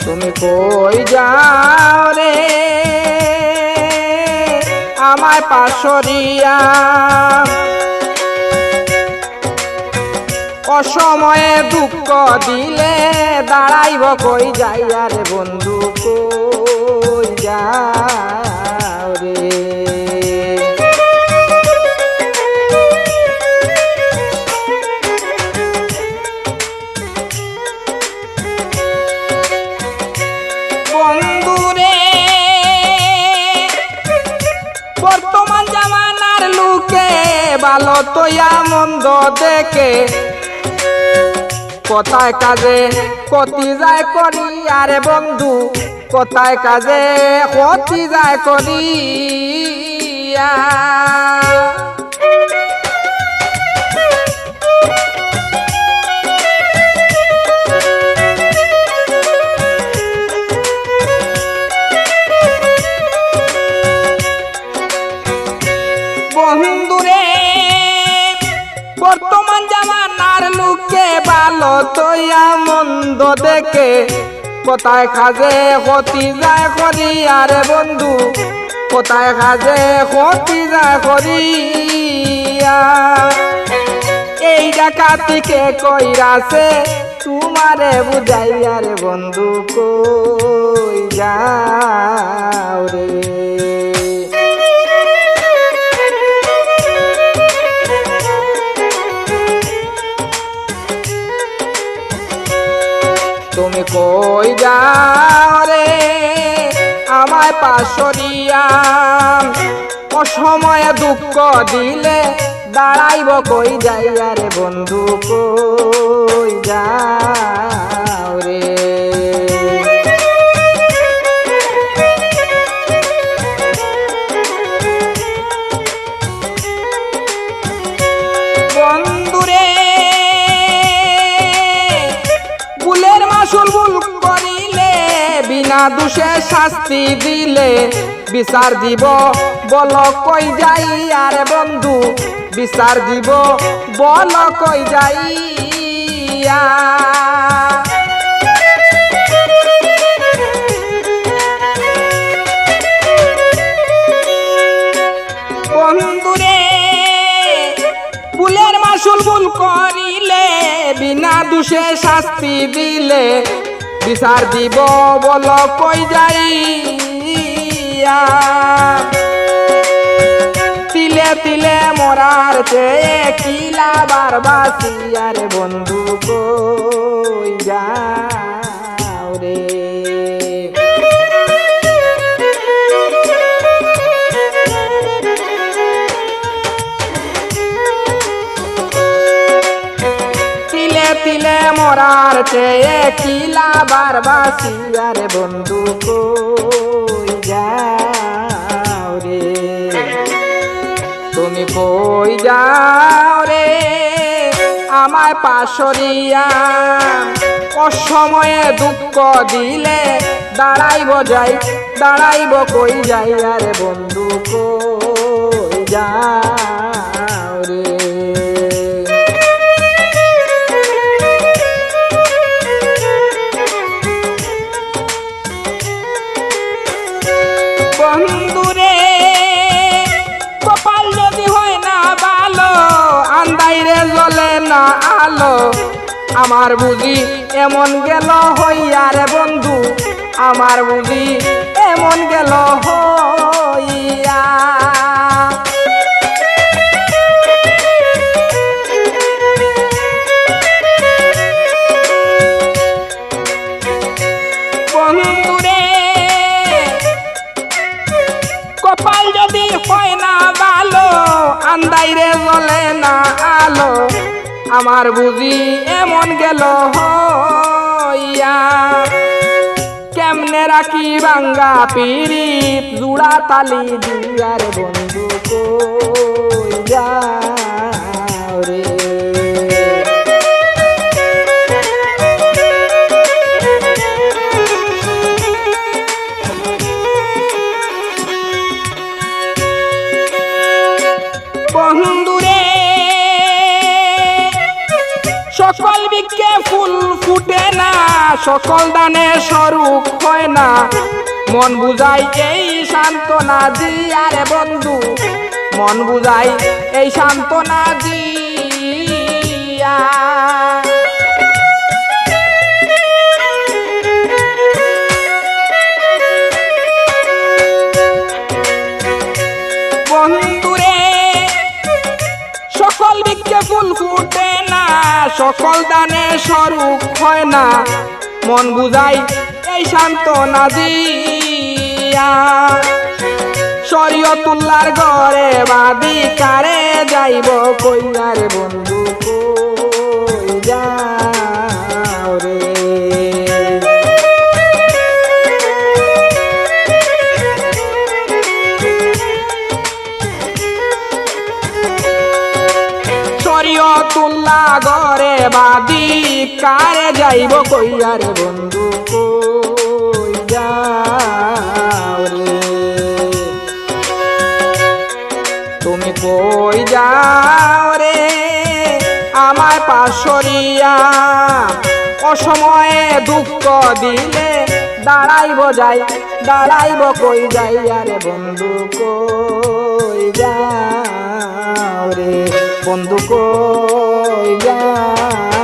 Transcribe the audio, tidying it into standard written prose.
তুমি কই যাও রে আমায় পাশরিয়া অসময়ে দুঃখ দিলে দাঁড়াইব কই যাইয়া রে বন্ধু কই যাও রে বন্ধুরে বর্তমান জামানার লোকে ভালো তৈয়া মন্দ দেখে কোথায় কাজে কতি যায় করি আরে বন্ধু কোথায় কাজে কতি যায় করি বন্ধুরে বর্তমান জামানার লোকে ভালো তৈয়া মন্দ দেখে কোথায় কাজে ক্ষতি যায় করি আরে বন্ধু কোথায় কাজে ক্ষতি যায় করি এই ডাকাতিকে কইরাছে তোমারে বুঝাই আরে বন্ধু কই যাও রে তুমি কই যাও রে আমায় পাশরিয়া অসময়ে দুঃখ দিলে দাঁড়াইব কই যাইয়া রে বন্ধু কই যাও রে বন্ধুরে ভুলের মাসুল ভুল করিলে বিনা দোষে শাস্তি দিলে বিচার দিব বল কই যাই আরে বন্ধু বিচার দিব বল কই যাইয়া বন্ধুরে ভুলের মাসুল ভুল করিলে বিনা দোষে শাস্তি দিলে বিচার দিব বল কই যাইয়া তিলে তিলে মরার চেয়ে কিলা বারবাসিয়া রে বন্ধু কই যাও রে তিলে তিলে মরার চেয়ে কিলা বারবাসিয়া রে বন্ধু কই যাও রে তুমি কই যাও রে আমায় পাশরিয়া অসময়ে দুঃখ দিলে দাঁড়াইব কই যাই আরে বন্ধু কই যাও রে বন্ধুরে কপাল যদি হয় না ভালো আন্দাইরে জ্বলে না আলো আমার বুঝি এমন গেল হইয়া রে বন্ধু আমার বুঝি এমন গেল হইয়া বন্ধুরে কপাল যদি হয় না ভালো আন্দাইরে জ্বলে না আলো আমার বুঝি এমন গেল হইয়া কেমনে রাখি ভাঙ্গা পিরিত জুড়া তালি দিয়ার বন্ধু কই যাও রে বন্ধুরে সকল বৃক্ষে ফুল ফুটে না সকল দানে স্বরূপ হয় না মন বুঝাই এই সান্ত্বনা দিয়া রে বন্ধু মন বুঝাই এই সান্ত্বনা দিয়া বন্ধুরে সকল বৃক্ষে ফুল ফুটে না সকল দানে স্বরূপ হয় না মন বুঝাই এই সান্ত্বনা দিয়া শরীয়তুল্লাহর ঘরে বাদি কারে যাইব কইয়ার বন্ধু কই যাও রে শরীয়তুল্লাহ ঘরে বাদি কারে যাইব কইয়ার বন্ধু কই যাও রে তুমি কই যাও রে আমায় পাশরিয়া অসময়ে দুঃখ দিলে দাঁড়াইব কই যাইয়া রে বন্ধু কই যাও রে বন্ধু কই যাও